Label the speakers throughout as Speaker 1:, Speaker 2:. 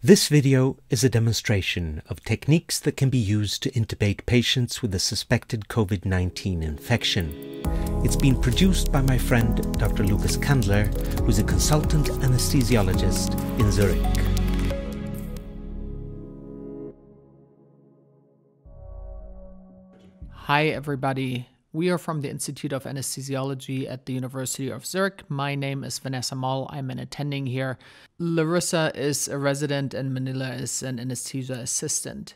Speaker 1: This video is a demonstration of techniques that can be used to intubate patients with a suspected COVID-19 infection. It's been produced by my friend Dr. Lucas Candler, who's a consultant anesthesiologist in Zurich.
Speaker 2: Hi everybody, we are from the Institute of Anesthesiology at the University of Zurich. My name is Vanessa Moll, I'm an attending here. Larissa is a resident and Manila is an anesthesia assistant.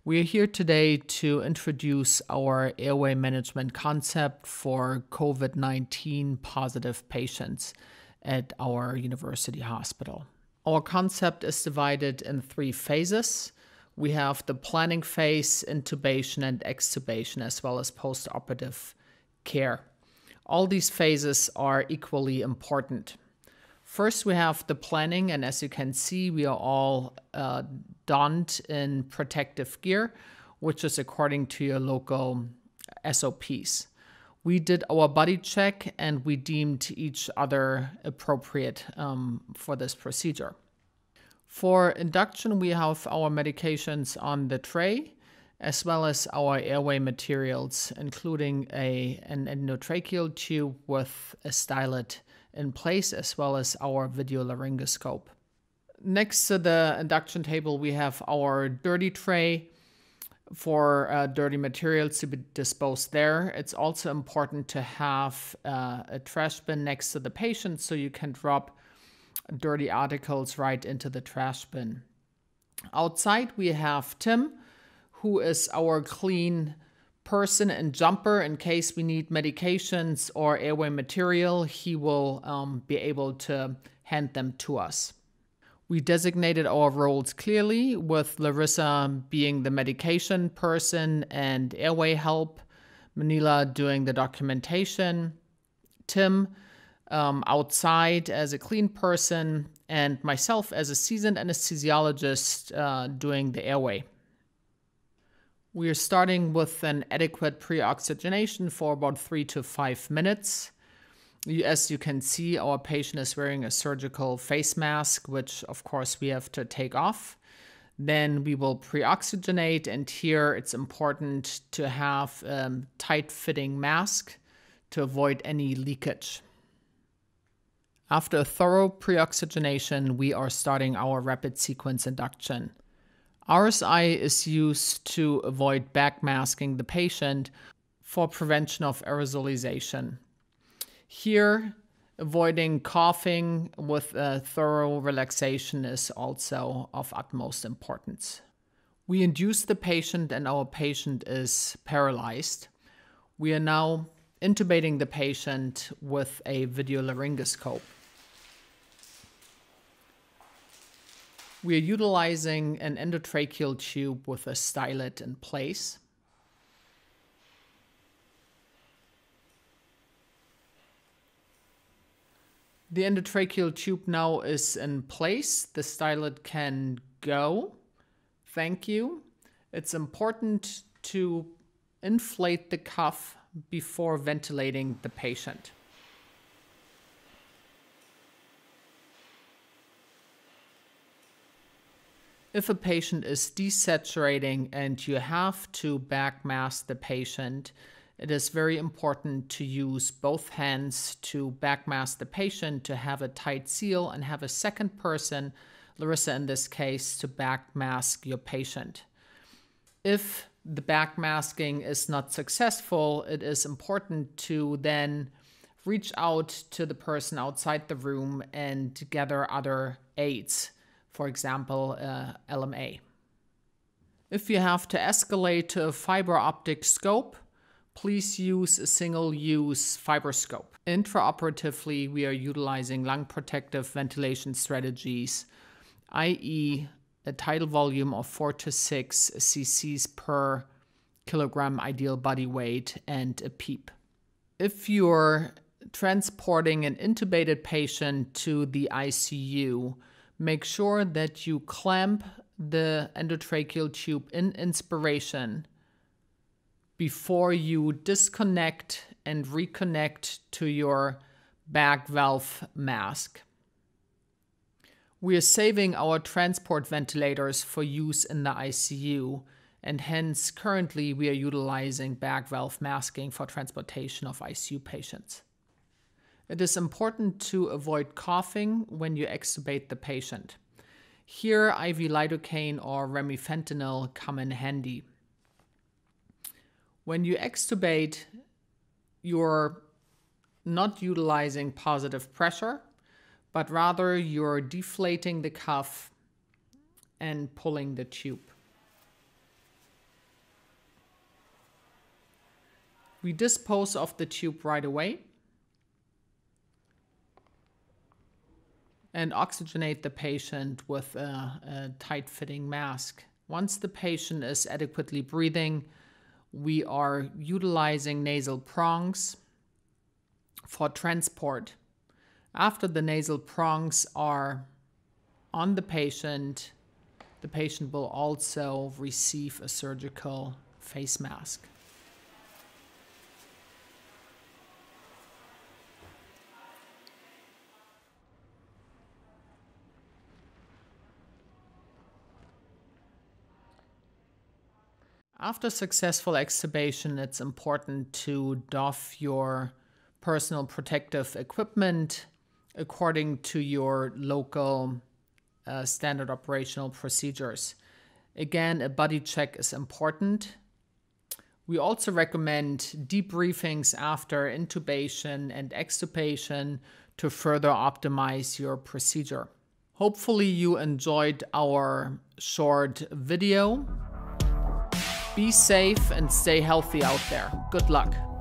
Speaker 2: We are here today to introduce our airway management concept for COVID-19 positive patients at our university hospital. Our concept is divided in 3 phases. We have the planning phase, intubation and extubation, as well as postoperative care. All these phases are equally important. First, we have the planning, and as you can see, we are all donned in protective gear, which is according to your local SOPs. We did our body check and we deemed each other appropriate for this procedure. For induction, we have our medications on the tray, as well as our airway materials, including an endotracheal tube with a stylet in place, as well as our video laryngoscope. Next to the induction table, we have our dirty tray for dirty materials to be disposed there. It's also important to have a trash bin next to the patient so you can drop dirty articles right into the trash bin. Outside we have Tim, who is our clean person and jumper. In case we need medications or airway material, he will be able to hand them to us. We designated our roles clearly, with Larissa being the medication person and airway help, Manila doing the documentation, Tim outside as a clean person, and myself as a seasoned anesthesiologist doing the airway. We are starting with an adequate pre-oxygenation for about 3 to 5 minutes. As you can see, our patient is wearing a surgical face mask, which of course we have to take off. Then we will pre-oxygenate, and here it's important to have a tight-fitting mask to avoid any leakage. After a thorough pre-oxygenation, we are starting our rapid sequence induction. RSI is used to avoid backmasking the patient for prevention of aerosolization. Here, avoiding coughing with a thorough relaxation is also of utmost importance. We induce the patient and our patient is paralyzed. We are now intubating the patient with a video laryngoscope. We are utilizing an endotracheal tube with a stylet in place. The endotracheal tube now is in place. The stylet can go. Thank you. It's important to inflate the cuff before ventilating the patient. If a patient is desaturating and you have to backmask the patient, it is very important to use both hands to backmask the patient, to have a tight seal, and have a second person, Larissa in this case, to backmask your patient. If the backmasking is not successful, it is important to then reach out to the person outside the room and gather other aids. For example, LMA. If you have to escalate to a fiber optic scope, please use a single-use fiber scope. Intraoperatively, we are utilizing lung protective ventilation strategies, i.e. a tidal volume of 4 to 6 cc's per kilogram ideal body weight and a PEEP. If you're transporting an intubated patient to the ICU, make sure that you clamp the endotracheal tube in inspiration before you disconnect and reconnect to your bag valve mask. We are saving our transport ventilators for use in the ICU, and hence currently we are utilizing bag valve masking for transportation of ICU patients. It is important to avoid coughing when you extubate the patient. Here, IV lidocaine or remifentanil come in handy. When you extubate, you're not utilizing positive pressure, but rather you're deflating the cuff and pulling the tube. We dispose of the tube right away and oxygenate the patient with a tight-fitting mask. Once the patient is adequately breathing, we are utilizing nasal prongs for transport. After the nasal prongs are on the patient will also receive a surgical face mask. After successful extubation, it's important to doff your personal protective equipment according to your local standard operational procedures. Again, a body check is important. We also recommend debriefings after intubation and extubation to further optimize your procedure. Hopefully you enjoyed our short video. Be safe and stay healthy out there. Good luck.